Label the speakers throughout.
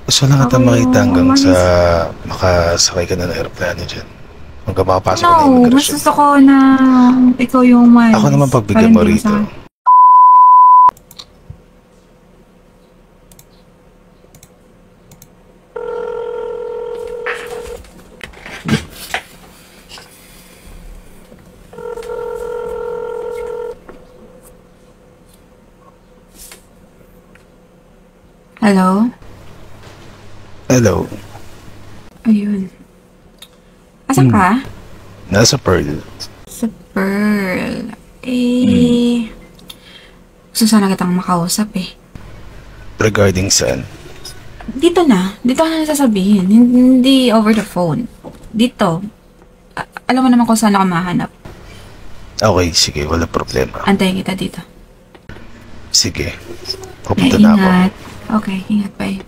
Speaker 1: Gusto lang kita
Speaker 2: Bago
Speaker 1: makita hanggang sa
Speaker 2: umalis.
Speaker 1: makasakay ka na ng aeroplano dyan. Hanggang makapasok ka ng
Speaker 2: No, mas
Speaker 1: imigrasyon.
Speaker 2: gusto ko na ikaw yung
Speaker 1: Ako naman
Speaker 2: umalis. Para
Speaker 1: pagbigyan mo
Speaker 2: hindi
Speaker 1: rito.
Speaker 2: masakit. Hello?
Speaker 1: Hello.
Speaker 2: Ayun. Asan ka?
Speaker 1: Nasa Pearl.
Speaker 2: Sa Pearl.
Speaker 1: Hmm.
Speaker 2: Gusto sana kitang makausap eh.
Speaker 1: Regarding saan?
Speaker 2: Dito na. Dito ka na sasabihin. Hindi over the phone. Dito. Alam mo naman kung saan ako mahanap.
Speaker 1: Okay, sige. Wala problema.
Speaker 2: Antayin kita dito.
Speaker 1: Sige.
Speaker 2: Ay,
Speaker 1: Pupunta na ako.
Speaker 2: ingat. Okay, ingat. Bye.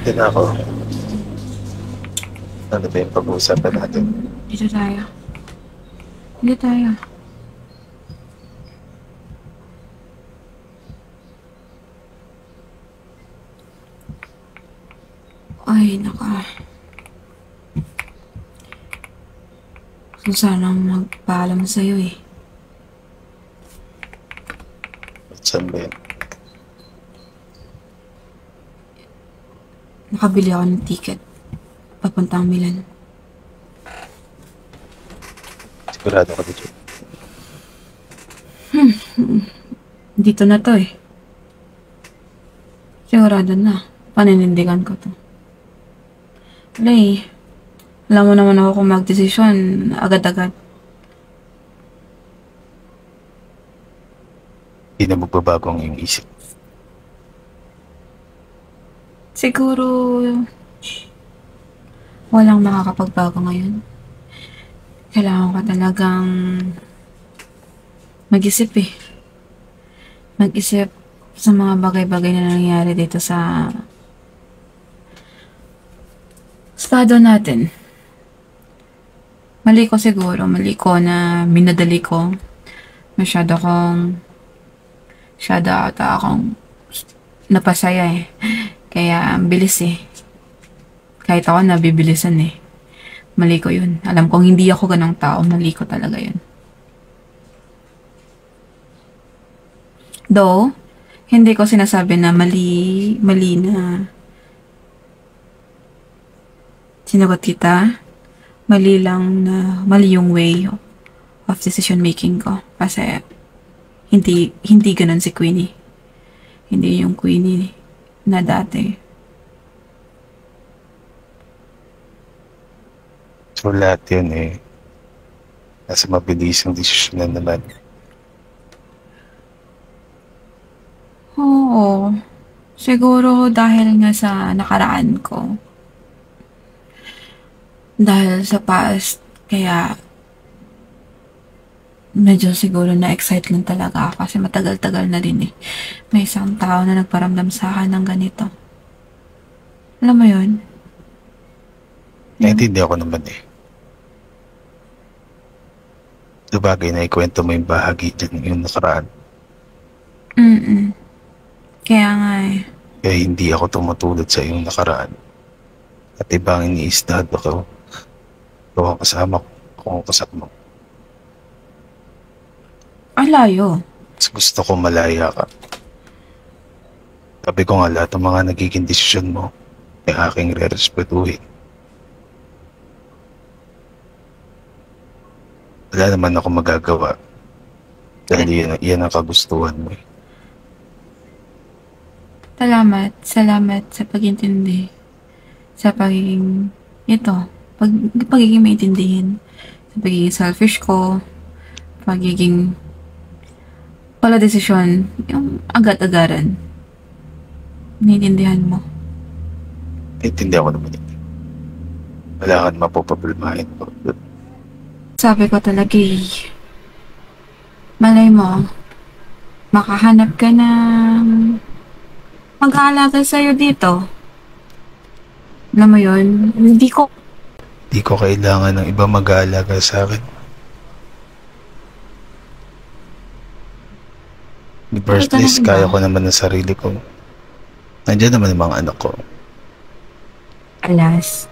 Speaker 1: Dito na ako. Ano ba yung pag-uusapan natin?
Speaker 2: Dito tayo. Dito tayo. Ay, naka. Gusto sanang magpaalam sa'yo eh.
Speaker 1: Saan ba yun?
Speaker 2: Nakabili ako ng ticket. Papuntang Milan.
Speaker 1: Sigurado ka dito.
Speaker 2: Dito na to eh. Sigurado na. Paninindigan ko to. Wala eh. Alam mo naman ako kung mag-desisyon agad-agad.
Speaker 1: Hindi na magbabago ang iyong isip.
Speaker 2: Siguro walang makakapagbago ngayon. Kailangan ko talagang mag-isip eh. Mag-isip sa mga bagay-bagay na nangyayari dito sa estado natin. Mali ko siguro. Mali ko na minadali ko. Masyado ata akong napasaya eh. Kaya ang bilis eh. Kahit ako nabibilisan eh. Mali ko yun. Alam kong hindi ako ganong tao. Mali ko talaga yun. Though, hindi ko sinasabi na mali na sinagot kita. Mali lang na mali yung way of decision making ko. Kasi hindi ganun si Queenie. Hindi yung Queenie na dati.
Speaker 1: So lahat yun eh. Nasa mabilis ang desisyon na naman.
Speaker 2: Oo. Siguro dahil nga sa nakaraan ko. Dahil sa past. Kaya medyo siguro na-excite lang talaga ako kasi matagal-tagal na din eh. May isang tao na nagparamdam sa akin ng ganito. Alam mo yun?
Speaker 1: Naintindihan ko naman eh. Sabagay na ikwento mo yung bahagi dyan yung nakaraan.
Speaker 2: Kaya nga eh.
Speaker 1: Kaya hindi ako tumutulad sa iyong nakaraan. At ibang iniisdad ako. Ikaw ang kasama ko. Ako ang kasama mo.
Speaker 2: Layo.
Speaker 1: Mas gusto ko malaya ka. Sabi ko nga lahat ng mga nagiging desisyon mo ay aking re-respetuhin. Wala naman ako magagawa. Dahil yan ang kagustuhan mo.
Speaker 2: Salamat sa pag-intindi. Sa pagiging, pagiging maintindihin. Sa pagiging selfish ko. Pagiging wala desisyon. Yung agad-agaran. Naiintindihan mo.
Speaker 1: Naiintindihan ko naman ito. Wala kang mapoproblemahin ko.
Speaker 2: Sabi ko talaga malay mo, makahanap ka ng mag-aalaga sa'yo dito. Alam mo yun, hindi ko
Speaker 1: kailangan ng iba mag-aalaga sa akin. In the first place, kaya ko naman ng sarili ko. Nandiyan naman yung mga anak ko.
Speaker 2: Alas,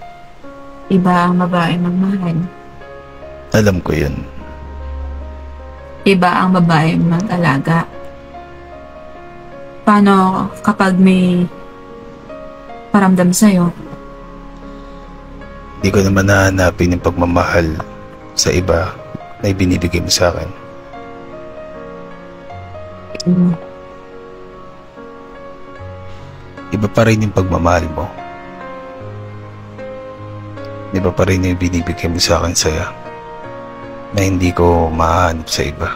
Speaker 2: iba ang babae magmahal.
Speaker 1: Alam ko yun.
Speaker 2: Iba ang babae mag-alaga. Paano kapag may paramdam sa'yo?
Speaker 1: Hindi ko naman nahanapin yung pagmamahal sa iba na ibinibigay mo sa akin. Iba pa rin yung pagmamahal mo. Iba pa rin yung binibigay mo sa akin saya na hindi ko mahanap sa iba.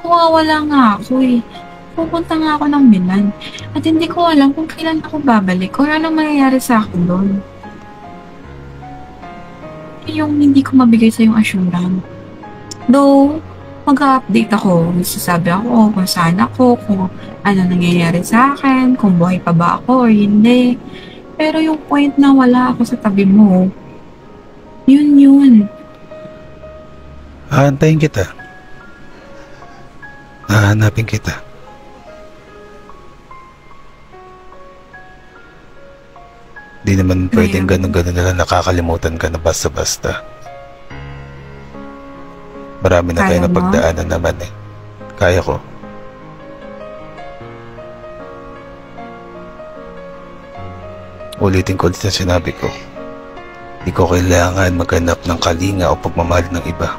Speaker 2: Mawawala nga ako eh. Pupunta nga ako ng Milan at hindi ko alam kung kailan ako babalik o anong mangyayari sa akin doon. Yung hindi ko mabigay sa yung assurance. Though, mag-update ako. Masasabi ako kung saan ako, kung ano nangyayari sa akin, kung buhay pa ba ako or hindi. Pero yung point na wala ako sa tabi mo, yun.
Speaker 1: Hahantayin kita. Hahanapin kita. Di naman pwedeng ganun-ganun na lang nakakalimutan ka na basta-basta. Marami na tayo na pagdaanan naman eh. Kaya ko. Ulitin ko ulit na sinabi ko. Di ko kailangan maghanap ng kalinga o pagmamahal ng iba.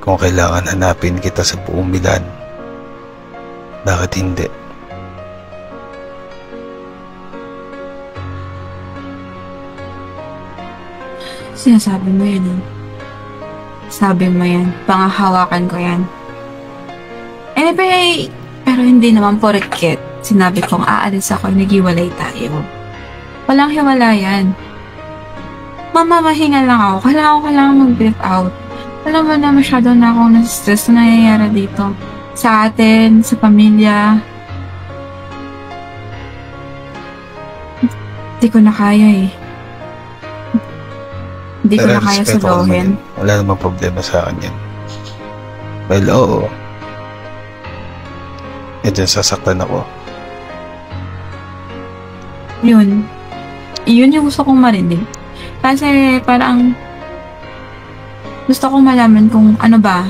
Speaker 1: Kung kailangan hanapin kita sa buong Milan, bakit hindi?
Speaker 2: Sinasabi mo yan eh. Sabi mo yan. Pangahawakan ko yan. Anyway, pero hindi naman porket sinabi kong aalis ako, naghiwalay tayo. Walang hiwalayan. Mamamahinga lang ako. Kailangan mag-breathe out. Alam mo na masyado na akong nasa-stress na nangyayari dito. Sa atin, sa pamilya. Hindi ko na kaya eh. Hindi ko na kaya suluhin.
Speaker 1: Wala namang problema sa akin yan. Well, oo. Diyan sasaktan ako.
Speaker 2: Yun yung gusto kong marinig. Kasi parang gusto kong malaman kung ano ba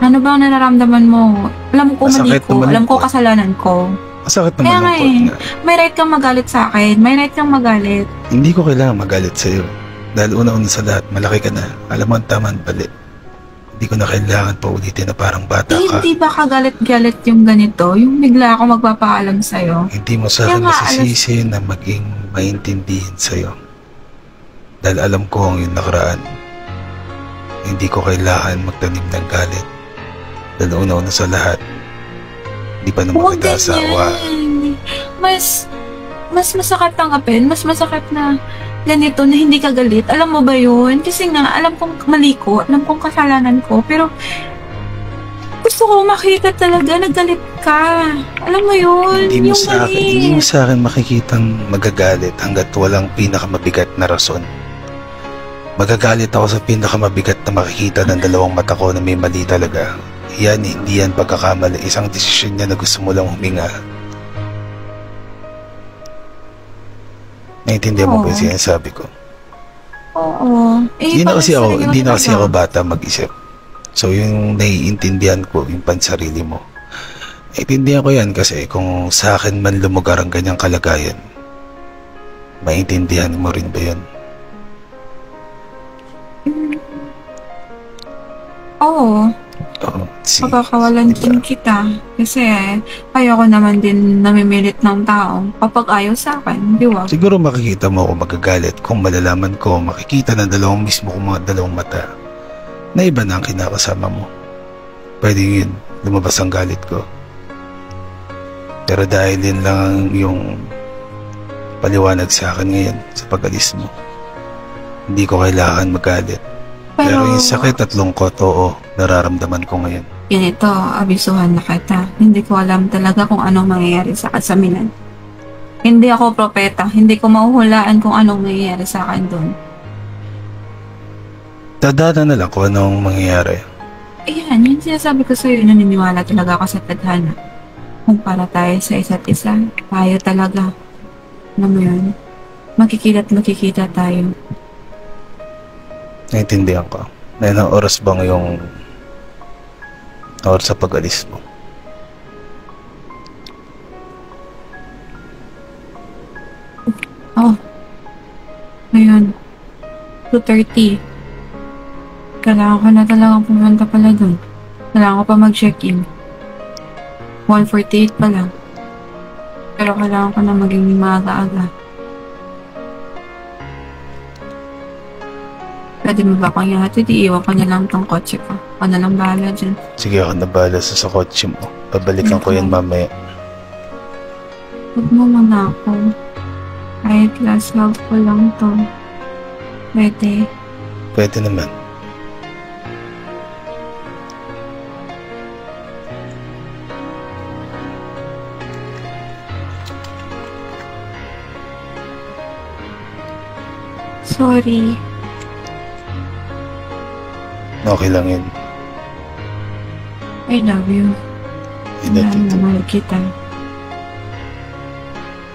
Speaker 2: ang nararamdaman mo. Alam ko mali ko, alam ko kasalanan ko.
Speaker 1: Masakit naman ang
Speaker 2: eh, may right kang magalit sa akin, may right kang magalit.
Speaker 1: Hindi ko kailangan magalit sa'yo. Dahil una-una sa lahat, malaki ka na. Alam mo ang tama ang bali. Hindi ko na kailangan pa ulitin na parang bata ka.
Speaker 2: Hindi ba kagalit-galit yung ganito? Yung bigla ako magpapaalam sa'yo?
Speaker 1: Hindi mo sa akin nasisisi na maging maintindihin sa'yo. Dahil alam ko ang iyong nakaraan. Hindi ko kailangan magtanim ng galit. Dahil una-una sa lahat, hindi pa naman kita asawa.
Speaker 2: Mas masakit tanggapin. Mas masakit na ganito na hindi ka galit. Alam mo ba yun? Kasi nga, alam kong mali ko. Alam kong kasalanan ko. Pero, gusto ko makita talaga na galit ka. Alam mo yun?
Speaker 1: Hindi mo sa akin makikitang magagalit hanggat walang pinakamabigat na rason. Magagalit ako sa pinakamabigat na makikita ng dalawang mata ko na may mali talaga. Hindi yan pagkakamali. Isang desisyon niya na gusto mo lang huminga. Naintindihan mo ba yung sinasabi ko?
Speaker 2: Oo.
Speaker 1: Hindi na kasi ako bata mag-isip. So yung naiintindihan ko, yung pansarili mo. Naiintindihan ko yan kasi kung sa akin man lumugar ang ganyang kalagayan, maintindihan mo rin ba yun?
Speaker 2: Oo. Pagkakawalan din kita. Kasi ayoko naman din namimilit ng tao kapag ayaw sa akin, di ba?
Speaker 1: Siguro makikita mo ako magagalit kung malalaman ko, makikita ng dalawang mismo kong mga dalawang mata na iba na ang kinakasama mo. Pwede yun, lumabas ang galit ko. Pero dahil din lang yung paliwanag sa akin ngayon sa pag-alis mo, hindi ko kailangan magalit. Pero yung sakit at lungkot, oo, nararamdaman ko ngayon.
Speaker 2: Ganito, abisuhan na kita. Hindi ko alam talaga kung anong mangyayari sa kasaminan. Hindi ako propeta. Hindi ko mahuhulaan kung anong mangyayari sa akin doon.
Speaker 1: Tadhana na lang kung anong mangyayari.
Speaker 2: Ayan, yun sinasabi ko sa'yo. Naniniwala talaga ako sa tadhana. Kung para tayo sa isa't isa, tayo talaga. Alam mo yun, makikita tayo.
Speaker 1: Naintindihan ko. Na ilang oras ba ngayong oras sa pag-alis mo?
Speaker 2: Ngayon, 2:30. Kailangan ko na talagang pumunta pala doon. Kailangan ko pa mag-check-in. 1:48 pa lang. Pero kailangan ko na maging maaga-aga. Pwede mo ba akong ihatid? Iiwan ko na lang tong kotse ko. Ako na lang bahala dyan.
Speaker 1: Sige, ako na bahala sa kotse mo. Pabalikan ko yan mamaya.
Speaker 2: Huwag mo muna ako. Kahit last love ko lang to. Pwede.
Speaker 1: Pwede naman.
Speaker 2: Sorry.
Speaker 1: Okay lang yun.
Speaker 2: I love you.
Speaker 1: I love you too.
Speaker 2: Mahal kita.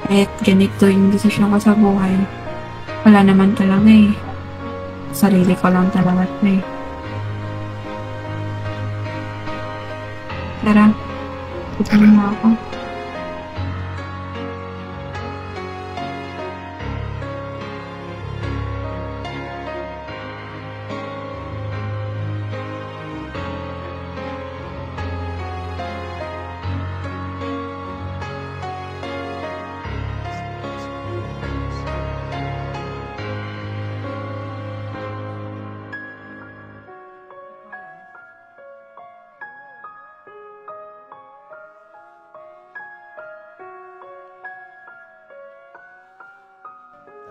Speaker 2: Kahit ganito yung desisyon ko sa buhay, wala naman talaga eh. Sarili ko lang talaga ito eh. Tara, tutuloy na ako.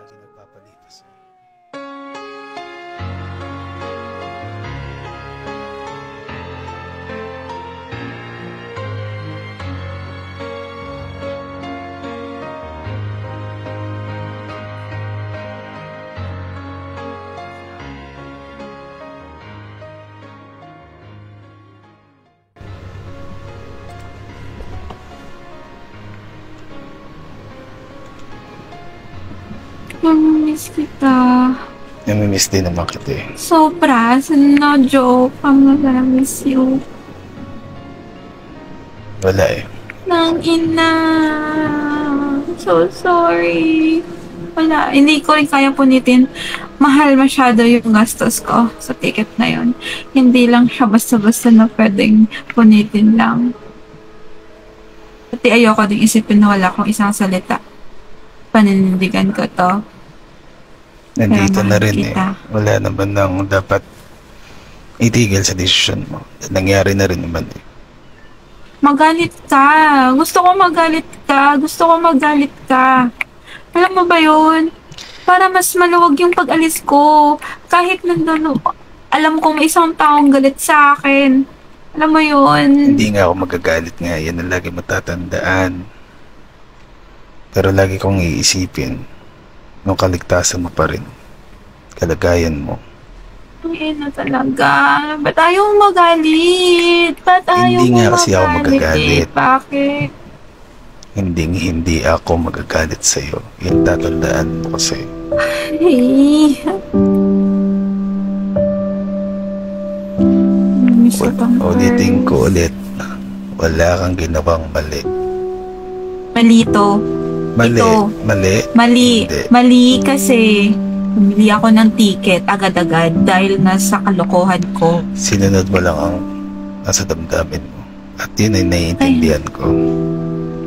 Speaker 1: Lagi nagpapalipas.
Speaker 2: Namimiss kita.
Speaker 1: Namimiss din naman kita eh.
Speaker 2: Sobra. No joke. I'm gonna miss you.
Speaker 1: Wala eh.
Speaker 2: Nang ina. So sorry. Wala. Hindi ko rin kaya punitin. Mahal masyado yung gastos ko sa ticket na yun. Hindi lang siya basta-basta na pwedeng punitin lang. Pati ayoko din isipin na wala akong isang salita. Paninindigan ko to.
Speaker 1: Nandito
Speaker 2: Kaya
Speaker 1: na
Speaker 2: mahal
Speaker 1: rin
Speaker 2: kita.
Speaker 1: eh. Wala naman nang dapat itigil sa desisyon mo. Nangyari na rin naman eh.
Speaker 2: Magalit ka. Gusto ko magalit ka. Gusto ko magalit ka. Alam mo ba yun? Para mas maluwag yung pag-alis ko. Kahit nandun, alam kong may isang taong galit sa akin. Alam mo yun?
Speaker 1: Hindi nga ako magagalit nga. Yan ang lagi matatandaan. Pero lagi kong iisipin nung kaligtasan mo pa rin. kalagayan mo.
Speaker 2: Ang ina talaga. Ba't ayaw magalit? Ba't ayaw
Speaker 1: Hindi nga kasi ako magagalit.
Speaker 2: Bakit?
Speaker 1: Hindi ako magagalit sa'yo. Yung tatandaan mo kasi.
Speaker 2: Ay. Miss ko pang
Speaker 1: Ulitin ko ulit. Wala kang ginawang mali.
Speaker 2: Malito.
Speaker 1: Mali.
Speaker 2: Ito.
Speaker 1: Mali.
Speaker 2: Mali.
Speaker 1: Hindi.
Speaker 2: Mali kasi bumili ako ng ticket agad-agad dahil nga sa kalokohan ko.
Speaker 1: Sinunod mo lang ang nasa damdamin mo. At yun ay naiintindihan ko.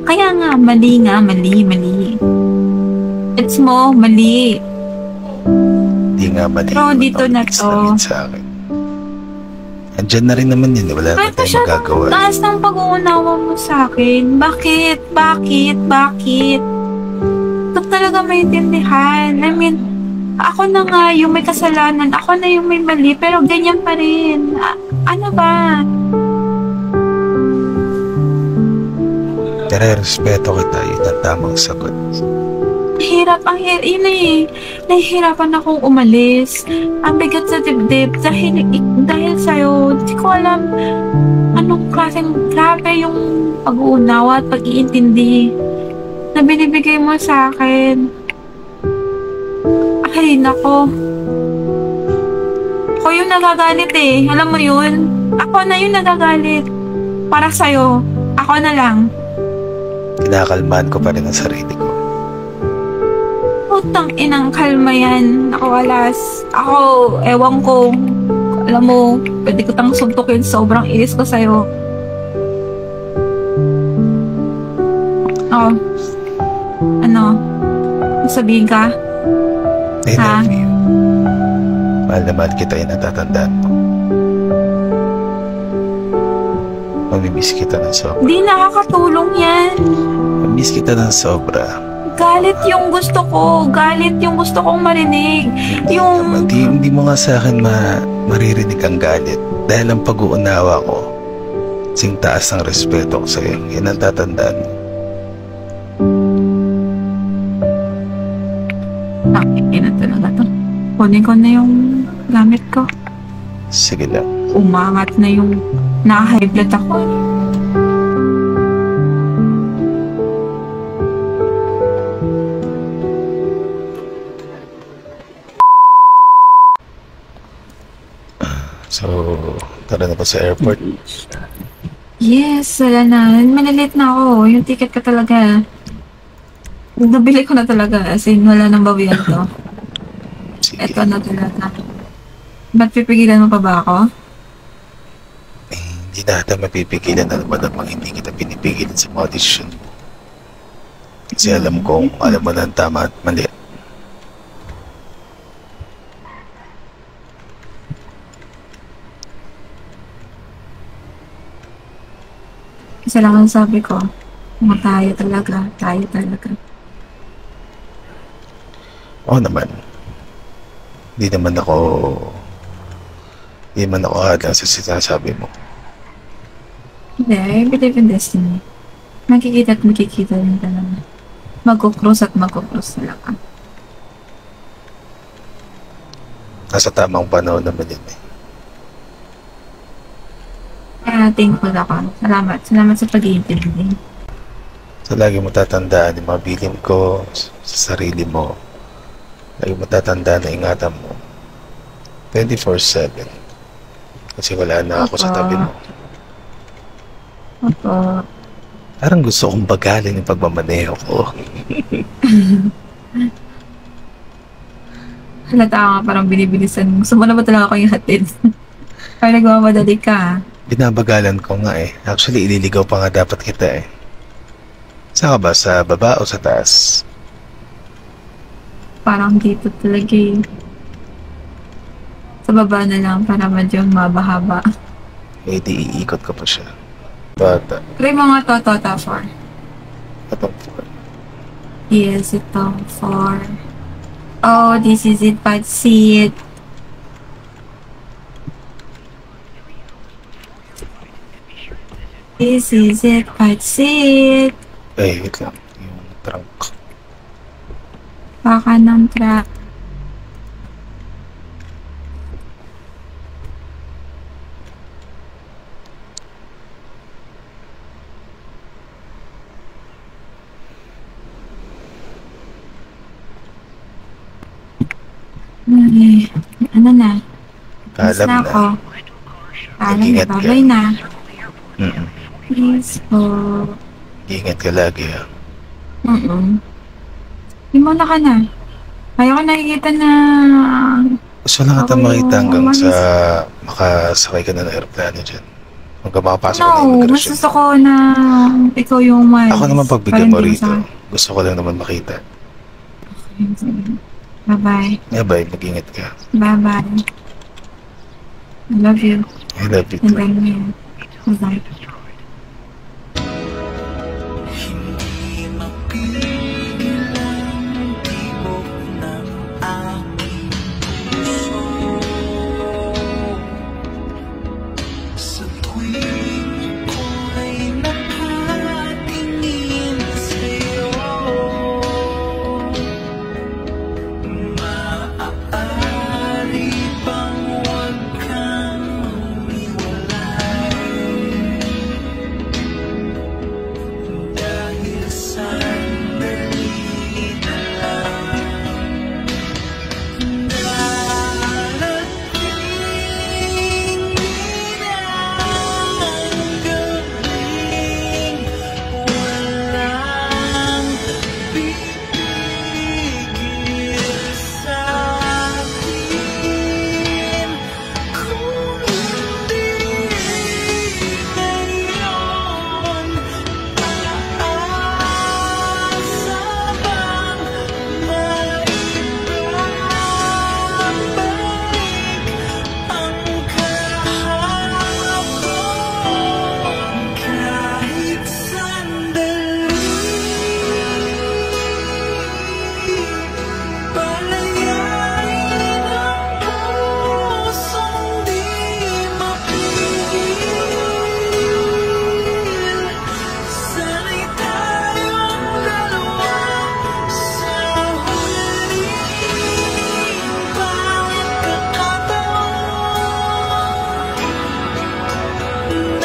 Speaker 2: Kaya nga, mali. It's mo, mali.
Speaker 1: Hindi nga mali.
Speaker 2: Pero dito na
Speaker 1: Mabilis
Speaker 2: to.
Speaker 1: rin sa akin. Andyan na rin naman yun. Wala na tayong magagawa.
Speaker 2: Taas ng pag-uunawa mo sa akin. Bakit? Ito talaga maintindihan. I mean, ako na nga yung may kasalanan. Ako na yung may mali. Pero ganyan pa rin. Ano ba?
Speaker 1: Nare-respeto kita. Yun ang tamang sagot.
Speaker 2: Yun eh. Nahihirapan akong umalis. Ang bigat sa dibdib. Dahil sa'yo, hindi ko alam anong klaseng grabe yung pag-uunawa at pag-iintindi na binibigay mo sa akin. Ay, nako. Ako yung nagagalit eh. Alam mo yun? Ako na yung nagagalit. Para sa'yo. Ako na lang.
Speaker 1: Kinakalmahan ko pa rin ang sarili ko.
Speaker 2: Putang inang kalma yan. Ako alas. Ako, ewan ko. Alam mo, pwede ko tang suntukin. Sobrang inis ko sa'yo. Oh. Ano? Sabihin ka?
Speaker 1: I love you. Mahal na mahal kita, yung natatandaan mo. Mamimiss kita ng sobra.
Speaker 2: Di nakakatulong yan.
Speaker 1: Mamimiss kita ng sobra.
Speaker 2: Galit yung gusto ko. Galit yung gusto kong marinig. Yung...
Speaker 1: Hindi mo nga sa akin maririnig ang galit. Dahil ang pag-uunawa ko, sing taas ng respeto ko sa'yo. Yan ang tatandaan mo.
Speaker 2: Nakikita talaga to. Kunin ko na yung gamit ko.
Speaker 1: Sige lang.
Speaker 2: Umangat na yung na-high blood ako.
Speaker 1: So, tara na ba sa airport?
Speaker 2: Yes, wala na. Manalate na ako. Yung ticket ko talaga. Nabili ko na talaga. As in, wala nang bawian to.
Speaker 1: Sige.
Speaker 2: Ito na talaga. Ba't pipigilan mo pa ba ako?
Speaker 1: Hindi natin mapipigilan na naman namang hindi kita pinipigilan sa mga desisyon mo. Kasi alam kong alam mo na ang tama at mali.
Speaker 2: Isa lang ang sabi ko. Mga tayo talaga.
Speaker 1: Oo naman. Hindi naman ako hadlang sa sinasabi mo.
Speaker 2: Hindi, I believe in destiny. Makikita at makikita rin talaga. Magkukrus at magkukrus talaga.
Speaker 1: Nasa tamang panahon naman yun eh.
Speaker 2: Kaya thankful ako. Salamat sa pag-iintindi.
Speaker 1: So lagi mo tatandaan yung mga bilin ko sa sarili mo. Lagi mo tatandaan na ingatan mo 24/7. Kasi wala na ako sa tabi mo.
Speaker 2: Opo.
Speaker 1: Parang gusto kong bagalin yung pagmamaneho ko.
Speaker 2: Halata ka parang binibilisan. Gusto mo na ba talaga ako yung hatid? Parang nagmamadali ka.
Speaker 1: Binabagalan ko nga eh. Actually, ililigaw pa nga dapat kita eh. Saan ka ba? Sa baba o sa taas?
Speaker 2: Parang dito talaga eh. Sa baba na lang para medyo mabahaba.
Speaker 1: Eh, di iikot ko pa siya. Bata.
Speaker 2: Try mo nga to, Tota 4.
Speaker 1: Atong 4.
Speaker 2: Yes, ito. 4. Oh, this is it. Pansit. This is it. Pansit.
Speaker 1: Eh, wait lang. Yung trunk.
Speaker 2: Baka ng truck. Eh, ano na? Miss
Speaker 1: Paalam
Speaker 2: na
Speaker 1: na.
Speaker 2: ako. Paalam na,
Speaker 1: Mag-ingat ka.
Speaker 2: babay na.
Speaker 1: Mm-mm.
Speaker 2: Please po.
Speaker 1: Ingat ka lagi ha.
Speaker 2: Di mo na ka na. Kaya ko nakikita na
Speaker 1: Gusto lang kita
Speaker 2: ako
Speaker 1: makita hanggang
Speaker 2: umalis.
Speaker 1: sa makasakay ka na ng aeroplano dyan. Hanggang makapasok ka na
Speaker 2: No, mas
Speaker 1: immigration.
Speaker 2: gusto ko na ikaw yung umalis.
Speaker 1: Ako naman pagbigyan
Speaker 2: Parang
Speaker 1: mo
Speaker 2: di
Speaker 1: rito.
Speaker 2: sa-
Speaker 1: Gusto ko lang naman makita.
Speaker 2: Bye-bye.
Speaker 1: Bye, mag-ingat ka.
Speaker 2: Bye-bye. I love you.
Speaker 1: I love you
Speaker 2: And
Speaker 1: too.
Speaker 2: then you. Bye-bye.
Speaker 3: Sa tuwing ko'y nakatingin sa'yo, maaari bang huwag kang humiwalay? Dahil sandali na lang darating na ang gabing walang pipigil sa'kin. Kung hindi ngayon, aasa bang maibabalik ang kahapon kahit sandali? Palayain ang pusong di mapigil. Sana'y tayong dalawa sa huling pagkakataon.